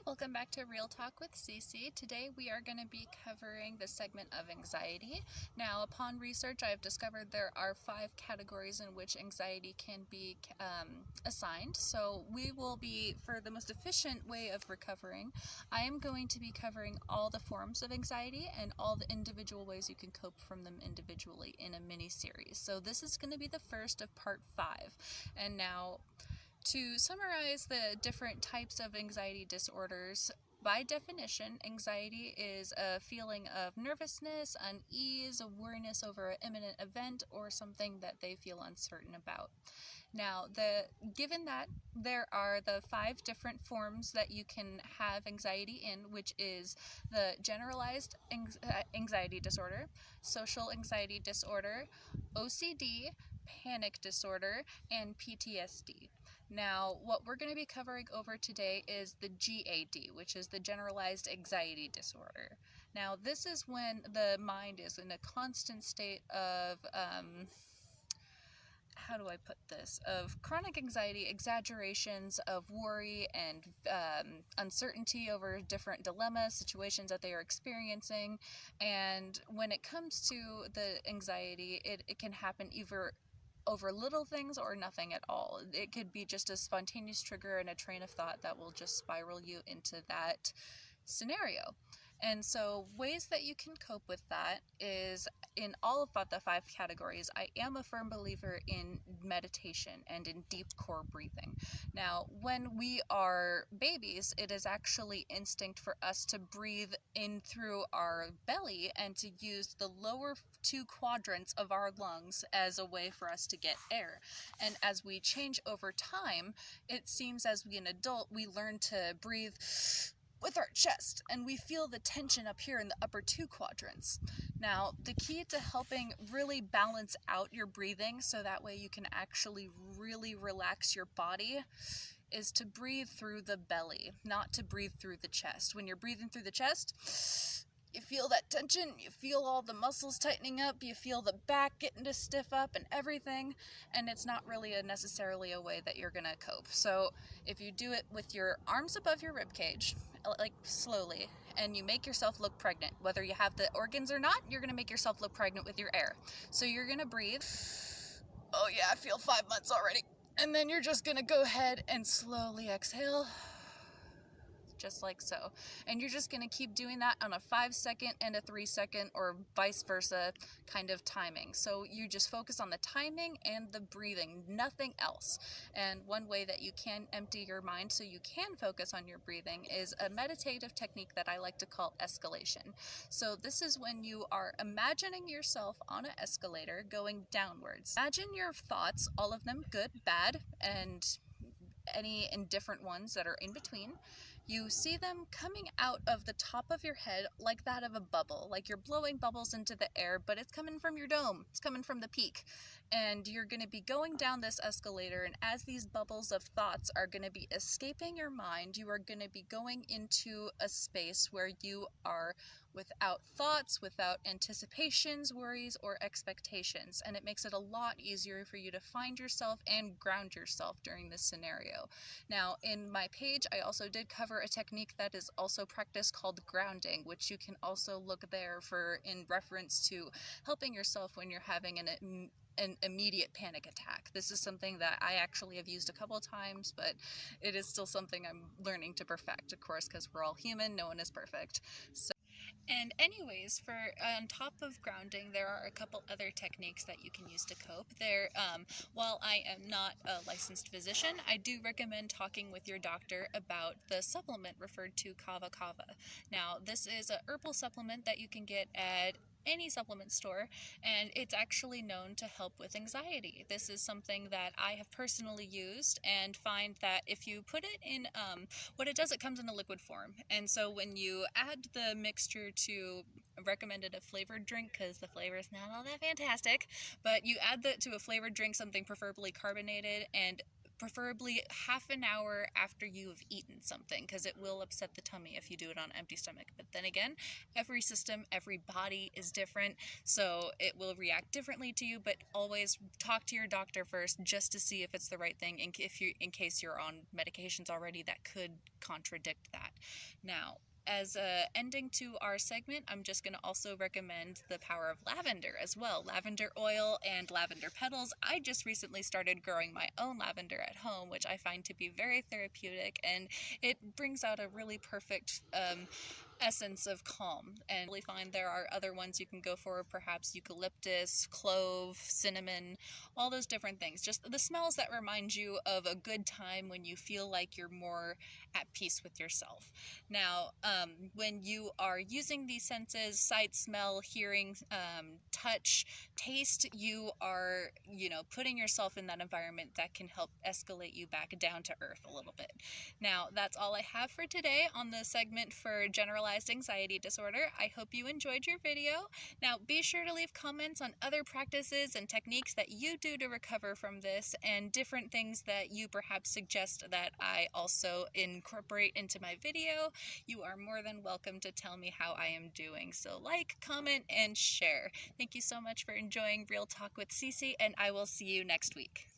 Welcome back to Real Talk with Cece. Today we are going to be covering the segment of anxiety. Now, upon research, I have discovered there are 5 categories in which anxiety can be assigned. So we will be, for the most efficient way of recovering, I am going to be covering all the forms of anxiety and all the individual ways you can cope from them individually in a mini series. So this is going to be the first of part 5. And now, to summarize the different types of anxiety disorders, by definition, anxiety is a feeling of nervousness, unease, a worriness over an imminent event, or something that they feel uncertain about. Now, given that there are the 5 different forms that you can have anxiety in, which is the generalized anxiety disorder, social anxiety disorder, OCD, panic disorder, and PTSD. Now, what we're going to be covering over today is the GAD, which is the generalized anxiety disorder. Now, this is when the mind is in a constant state of, how do I put this? Of chronic anxiety, exaggerations of worry and uncertainty over different dilemmas, situations that they are experiencing. And when it comes to the anxiety, it can happen either over little things or nothing at all. It could be just a spontaneous trigger and a train of thought that will just spiral you into that scenario. And so ways that you can cope with that is in all of the 5 categories. I am a firm believer in meditation and in deep core breathing. Now, when we are babies, it is actually instinct for us to breathe in through our belly and to use the lower 2 quadrants of our lungs as a way for us to get air. And as we change over time, it seems as we an adult, we learn to breathe with our chest, and we feel the tension up here in the upper 2 quadrants. Now, the key to helping really balance out your breathing so that way you can actually really relax your body is to breathe through the belly, not to breathe through the chest. When you're breathing through the chest, you feel that tension, you feel all the muscles tightening up, you feel the back getting to stiff up and everything, and it's not really necessarily a way that you're gonna cope. So if you do it with your arms above your rib cage, like slowly, and you make yourself look pregnant, whether you have the organs or not, you're gonna make yourself look pregnant with your air. So you're gonna breathe, oh yeah, I feel 5 months already, and then you're just gonna go ahead and slowly exhale, just like so. And you're just going to keep doing that on a 5-second and a 3-second or vice versa kind of timing. So you just focus on the timing and the breathing, nothing else. And one way that you can empty your mind so you can focus on your breathing is a meditative technique that I like to call escalation. So this is when you are imagining yourself on an escalator going downwards. Imagine your thoughts, all of them, good, bad, and any indifferent ones that are in between. You see them coming out of the top of your head like that of a bubble, like you're blowing bubbles into the air, but it's coming from your dome, it's coming from the peak. And you're going to be going down this escalator, and as these bubbles of thoughts are going to be escaping your mind, you are going to be going into a space where you are without thoughts, without anticipations, worries, or expectations. And it makes it a lot easier for you to find yourself and ground yourself during this scenario. Now, in my page, I also did cover a technique that is also practiced called grounding, which you can also look there for in reference to helping yourself when you're having an immediate panic attack. This is something that I actually have used a couple of times, but it is still something I'm learning to perfect, of course, because we're all human, no one is perfect. And anyways, for on top of grounding, there are a couple other techniques that you can use to cope. While I am not a licensed physician, I do recommend talking with your doctor about the supplement referred to Kava Kava. Now, this is a herbal supplement that you can get at any supplement store, and it's actually known to help with anxiety. This is something that I have personally used and find that if you put it in, what it does, it comes in a liquid form. And so when you add the mixture to recommended a flavored drink, because the flavor is not all that fantastic, but you add that to a flavored drink, something preferably carbonated, and preferably half an hour after you have eaten something, because it will upset the tummy if you do it on empty stomach. But then again, every system, every body is different, so it will react differently to you. But always talk to your doctor first, just to see if it's the right thing, in case you're on medications already that could contradict that. Now, as a ending to our segment, I'm just going to also recommend the power of lavender as well. Lavender oil and lavender petals. I just recently started growing my own lavender at home, which I find to be very therapeutic, and it brings out a really perfect essence of calm. And really find there are other ones you can go for, perhaps eucalyptus, clove, cinnamon, all those different things. Just the smells that remind you of a good time when you feel like you're more at peace with yourself. Now, when you are using these senses, sight, smell, hearing, touch, taste, you are, putting yourself in that environment that can help escalate you back down to earth a little bit. Now, that's all I have for today on the segment for generalized anxiety disorder. I hope you enjoyed your video. Now, be sure to leave comments on other practices and techniques that you do to recover from this, and different things that you perhaps suggest that I also incorporate into my video. You are more than welcome to tell me how I am doing. So like, comment, and share. Thank you so much for enjoying Real Talk with Cece, and I will see you next week.